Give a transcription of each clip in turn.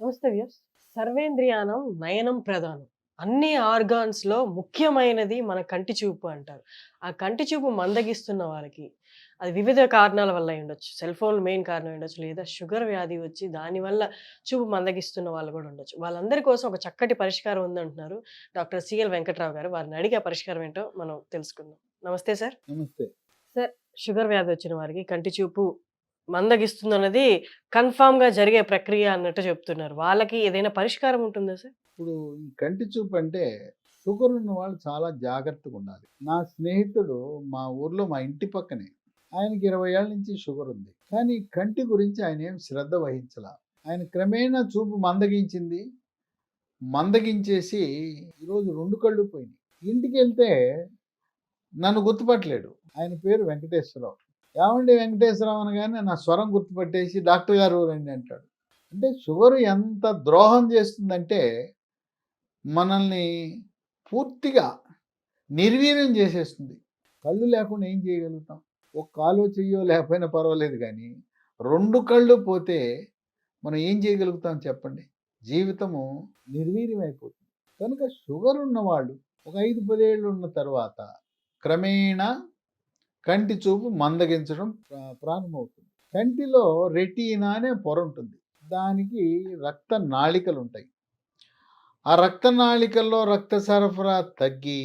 నమస్తే వ్యూయర్స్. సర్వేంద్రియానం నయనం ప్రధానం. అన్ని ఆర్గాన్స్‌లో ముఖ్యమైనది మన కంటి చూపు అంటారు. ఆ కంటి చూపు మందగిస్తున్న వాళ్ళకి అది వివిధ కారణాల వల్ల అయ్యుండొచ్చు. సెల్ ఫోన్ మెయిన్ కారణం అయ్యుండొచ్చు. లేదా షుగర్ వ్యాధి వచ్చి దానివల్ల చూపు మందగిస్తున్న వాళ్ళు గూడా ఉండొచ్చు. వాళ్ళందరి కోసం ఒక చక్కటి పరిష్కారం ఉందంటున్నారు డాక్టర్ సిఎల్ వెంకట్రావు గారు. వారిని అడిగి ఆ పరిష్కారం ఏంటో మనం తెలుసుకుందాం. నమస్తే సార్. నమస్తే. సార్, షుగర్ వ్యాధి వచ్చిన వారికి కంటి చూపు మందగిస్తుందన్నది కన్ఫర్మ్‌గా జరిగే ప్రక్రియ అన్నట్టు చెప్తున్నారు. వాళ్ళకి ఏదైనా పరిష్కారం ఉంటుందా సార్? ఇప్పుడు ఈ కంటి చూపు అంటే షుగర్ ఉన్న వాళ్ళు చాలా జాగ్రత్తగా ఉండాలి. నా స్నేహితుడు మా ఊర్లో మా ఇంటి పక్కనే. ఆయనకి 20 ఏళ్ల నుంచి షుగర్ ఉంది. కానీ కంటి గురించి ఆయన ఏం శ్రద్ధ వహించలా. ఆయన క్రమేణా చూపు మందగించింది. మందగించేసి ఈరోజు 2 కళ్ళు పోయినాయి. ఇంటికెళ్తే నన్ను గుర్తుపట్టలేడు. ఆయన పేరు వెంకటేశ్వరరావు. ఏవండి వెంకటేశ్వరరావు అనగానే నా స్వరం గుర్తుపట్టేసి డాక్టర్ గారు రండి అంటాడు. అంటే షుగర్ ఎంత ద్రోహం చేస్తుందంటే మనల్ని పూర్తిగా నిర్వీర్యం చేసేస్తుంది. కళ్ళు లేకుండా ఏం చేయగలుగుతాం? ఒక కాలో చెయ్యో లేకపోయినా పర్వాలేదు కానీ 2 కళ్ళు పోతే మనం ఏం చేయగలుగుతాం చెప్పండి? జీవితము నిర్వీర్యం అయిపోతుంది. కనుక షుగర్ ఉన్నవాళ్ళు ఒక 5-10 ఏళ్ళు ఉన్న తర్వాత క్రమేణా కంటి చూపు మందగించడం ప్రారంభమవుతుంది. కంటిలో రెటీనా అనే పొర ఉంటుంది. దానికి రక్త నాళికలు ఉంటాయి. ఆ రక్త నాళికల్లో రక్త సరఫరా తగ్గి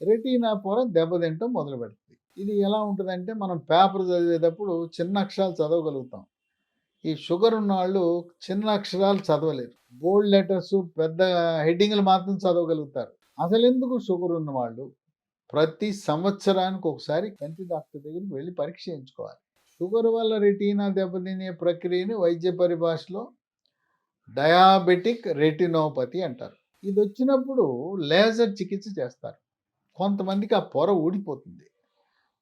రెటీనా పొర దెబ్బతింటం మొదలు పెడుతుంది. ఇది ఎలా ఉంటుందంటే మనం పేపర్ చదివేటప్పుడు చిన్న అక్షరాలు చదవగలుగుతాం. ఈ షుగర్ ఉన్న వాళ్ళు చిన్న అక్షరాలు చదవలేరు. బోల్డ్ లెటర్స్ పెద్ద హెడ్డింగ్లు మాత్రం చదవగలుగుతారు. అసలు ఎందుకు షుగర్ ఉన్న వాళ్ళు ప్రతి సంవత్సరానికి ఒకసారి కంటి డాక్టర్ దగ్గరికి వెళ్ళి పరీక్ష చేయించుకోవాలి. షుగర్ వల్ల రెటీనా దెబ్బతినే ప్రక్రియని వైద్య పరిభాషలో డయాబెటిక్ రెటినోపతి అంటారు. ఇది వచ్చినప్పుడు లేజర్ చికిత్స చేస్తారు. కొంతమందికి ఆ పొర ఊడిపోతుంది.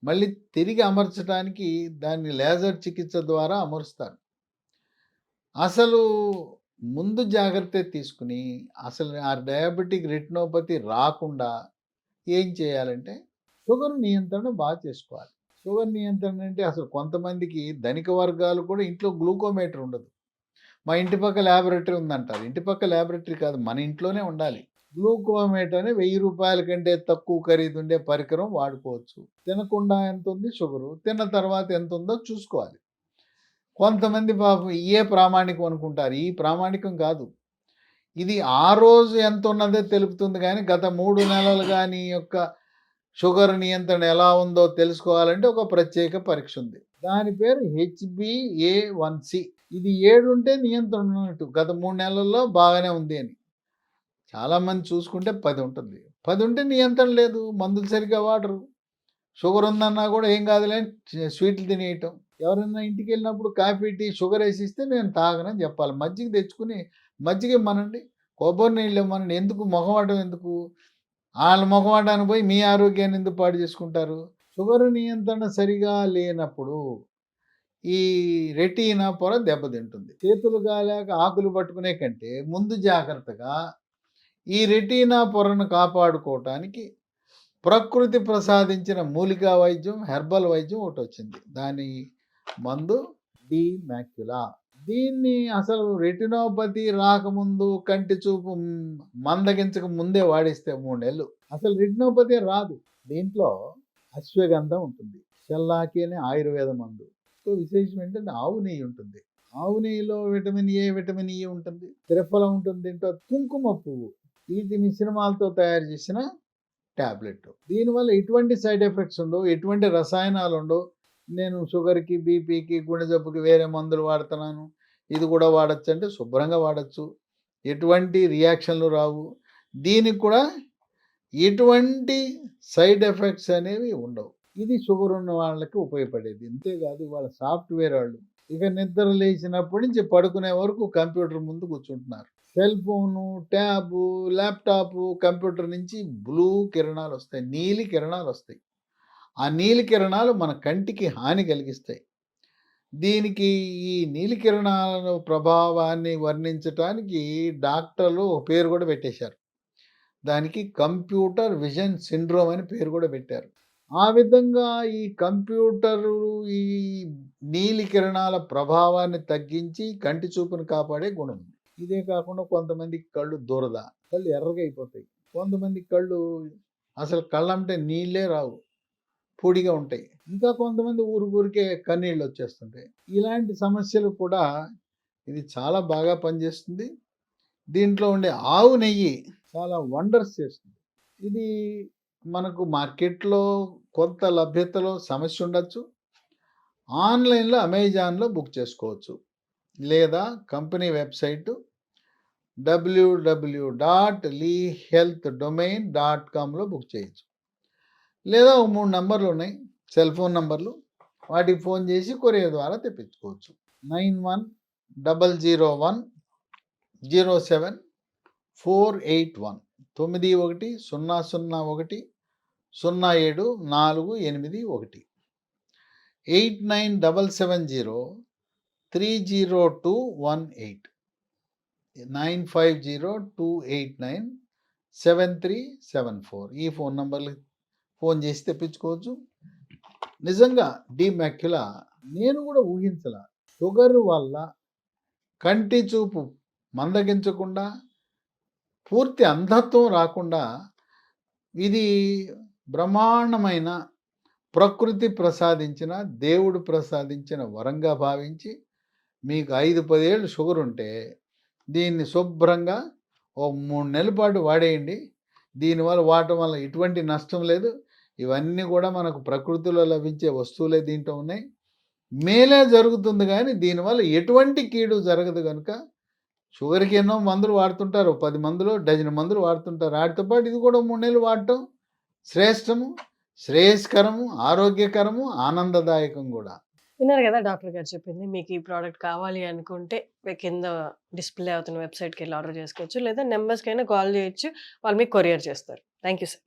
మళ్ళీ తిరిగి అమర్చడానికి దాన్ని లేజర్ చికిత్స ద్వారా అమరుస్తారు. అసలు ముందు జాగ్రత్త తీసుకుని అసలు ఆ డయాబెటిక్ రెటినోపతి రాకుండా ఏం చేయాలంటే షుగర్ నియంత్రణ బాగా చేసుకోవాలి. షుగర్ నియంత్రణ అంటే అసలు కొంతమందికి ధనిక వర్గాలు కూడా ఇంట్లో గ్లూకోమీటర్ ఉండదు. మా ఇంటి పక్క ల్యాబొరేటరీ ఉందంటారు. ఇంటి పక్క ల్యాబొరేటరీ కాదు, మన ఇంట్లోనే ఉండాలి. గ్లూకోమీటర్ అని 1000 రూపాయల కంటే తక్కువ ఖరీదు ఉండే పరికరం వాడుకోవచ్చు. తినకుండా ఎంత ఉంది షుగరు, తిన్న తర్వాత ఎంత ఉందో చూసుకోవాలి. కొంతమంది పాపం ఇయే ప్రామాణికం అనుకుంటారు. ఈ ప్రామాణికం కాదు. ఇది ఆ రోజు ఎంత ఉన్నదే తెలుపుతుంది కానీ గత 3 నెలలుగా నీ యొక్క షుగర్ నియంత్రణ ఎలా ఉందో తెలుసుకోవాలంటే ఒక ప్రత్యేక పరీక్ష ఉంది. దాని పేరు HbA1c. ఇది 7 ఉంటే నియంత్రణ ఉన్నట్టు. గత 3 నెలల్లో బాగానే ఉంది అని. చాలామంది చూసుకుంటే 10 ఉంటుంది. 10 ఉంటే నియంత్రణ లేదు. మందులు సరిగ్గా వాడరు. షుగర్ ఉందన్నా కూడా ఏం కాదులే స్వీట్లు తినేయటం. ఎవరైనా ఇంటికి వెళ్ళినప్పుడు కాఫీ టీ షుగర్ వేసిస్తే నేను తాగనని చెప్పాలి. మజ్జిగ తెచ్చుకుని మజ్జిగ ఇమ్మనండి, కొబ్బరి నీళ్ళు ఇమ్మనండి. ఎందుకు మొహమాటం ఎందుకు? వాళ్ళ మొహమాటానికి పోయి మీ ఆరోగ్యాన్ని ఎందుకు పాడు చేసుకుంటారు? షుగర్ నియంత్రణ సరిగా లేనప్పుడు ఈ రెటీనా పొర దెబ్బతింటుంది. చేతులు గాలేక ఆకులు పట్టుకునే కంటే ముందు జాగ్రత్తగా ఈ రెటీనా పొరను కాపాడుకోవటానికి ప్రకృతి ప్రసాదించిన మూలికా వైద్యం, హెర్బల్ వైద్యం ఒకటి వచ్చింది. దాని మందు డీమాక్యులా. దీన్ని అసలు రెటినోపతి రాకముందు కంటి చూపు మందగించక ముందే వాడిస్తే 3 నెలలు అసలు రెటినోపతి రాదు. దీంట్లో అశ్వగంధం ఉంటుంది, షెల్లాకి అనే ఆయుర్వేద మందు. సో విశేషం ఏంటంటే ఆవు నెయ్యి ఉంటుంది. ఆవు నెయ్యిలో విటమిన్ ఏ, విటమిన్ ఈ ఉంటుంది, త్రిఫలం ఉంటుంది. దీంట్లో కుంకుమ పువ్వు, వీటి మిశ్రమాలతో తయారు చేసిన ట్యాబ్లెట్. దీనివల్ల ఎటువంటి సైడ్ ఎఫెక్ట్స్ ఉండవు, ఎటువంటి రసాయనాలు ఉండవు. నేను షుగర్కి, బీపీకి, గుండె జబ్బుకి వేరే మందులు వాడుతున్నాను, ఇది కూడా వాడచ్చు అంటే శుభ్రంగా వాడచ్చు. ఎటువంటి రియాక్షన్లు రావు. దీనికి కూడా ఎటువంటి సైడ్ ఎఫెక్ట్స్ అనేవి ఉండవు. ఇది షుగర్ ఉన్న వాళ్ళకి ఉపయోగపడేది. అంతేకాదు వాళ్ళ సాఫ్ట్వేర్ వాళ్ళు ఇక నిద్ర లేచినప్పటి నుంచి పడుకునే వరకు కంప్యూటర్ ముందు కూర్చుంటున్నారు. Cell phone, tab, laptop, computer నుంచి బ్లూ కిరణాలు వస్తాయి, నీలి కిరణాలు వస్తాయి. ఆ నీలి కిరణాలు మన కంటికి హాని కలిగిస్తాయి. దీనికి ఈ నీలి కిరణాల ప్రభావాన్ని వర్ణించటానికి డాక్టర్లు ఒక పేరు కూడా పెట్టేశారు. దానికి కంప్యూటర్ విజన్ సిండ్రోమ్ అని పేరు కూడా పెట్టారు. ఆ విధంగా ఈ కంప్యూటరు ఈ నీలి కిరణాల ప్రభావాన్ని తగ్గించి కంటి చూపును కాపాడే గుణం ఉంది. ఇదే కాకుండా కొంతమందికి కళ్ళు దురద, కళ్ళు ఎర్రగా అయిపోతాయి. కొంతమందికి కళ్ళు అసలు కళ్ళంటే నీళ్ళే రావు, పొడిగా ఉంటాయి. ఇంకా కొంతమంది ఊరికే కన్నీళ్ళు వచ్చేస్తుంటాయి. ఇలాంటి సమస్యలు కూడా ఇది చాలా బాగా పనిచేస్తుంది. దీంట్లో ఉండే ఆవు నెయ్యి చాలా వండర్స్ చేస్తుంది. ఇది మనకు మార్కెట్లో కొంత లభ్యతలో సమస్య ఉండొచ్చు. ఆన్లైన్లో అమెజాన్లో బుక్ చేసుకోవచ్చు, లేదా కంపెనీ వెబ్సైట్ www.lehealthdomain.comలో బుక్ చేయొచ్చు. లేదా 3 నంబర్లు ఉన్నాయి, సెల్ ఫోన్ నంబర్లు. వాటికి ఫోన్ చేసి కొరియర్ ద్వారా తెప్పించుకోవచ్చు. 9100107481 9100100748 8977030218 9502897374 ఈ ఫోన్ నంబర్లు ఫోన్ చేసి తెప్పించుకోవచ్చు. నిజంగా డీమాక్యులా నేను కూడా ఊహించలా. షుగర్ వల్ల కంటి చూపు మందగించకుండా, పూర్తి అంధత్వం రాకుండా ఇది బ్రహ్మాండమైన ప్రకృతి ప్రసాదించిన, దేవుడు ప్రసాదించిన వరంగా భావించి, మీకు 5-10 ఏళ్ళు షుగర్ ఉంటే దీన్ని శుభ్రంగా ఓ 3 నెలల పాటు వాడేయండి. దీనివల్ల వాడటం వల్ల ఎటువంటి నష్టం లేదు. ఇవన్నీ కూడా మనకు ప్రకృతిలో లభించే వస్తువులే దీంట్లో ఉన్నాయి. మేలే జరుగుతుంది కానీ దీనివల్ల ఎటువంటి కీడు జరగదు. కనుక షుగర్కి ఎన్నో మందులు వాడుతుంటారు, 10 మందులు, డజన్ మందులు వాడుతుంటారు. వాటితో పాటు ఇది కూడా 3 నెలలు వాడటం శ్రేష్టము, శ్రేయస్కరము, ఆరోగ్యకరము, ఆనందదాయకం కూడా. విన్నారు కదా డాక్టర్ గారు చెప్పింది. మీకు ఈ ప్రోడక్ట్ కావాలి అనుకుంటే కింద డిస్ప్లే అవుతున్న వెబ్సైట్కి వెళ్ళి ఆర్డర్ చేసుకోవచ్చు, లేదా నెంబర్స్కైనా కాల్ చేయొచ్చు, వాళ్ళు మీకు కొరియర్ చేస్తారు. Thank you sir.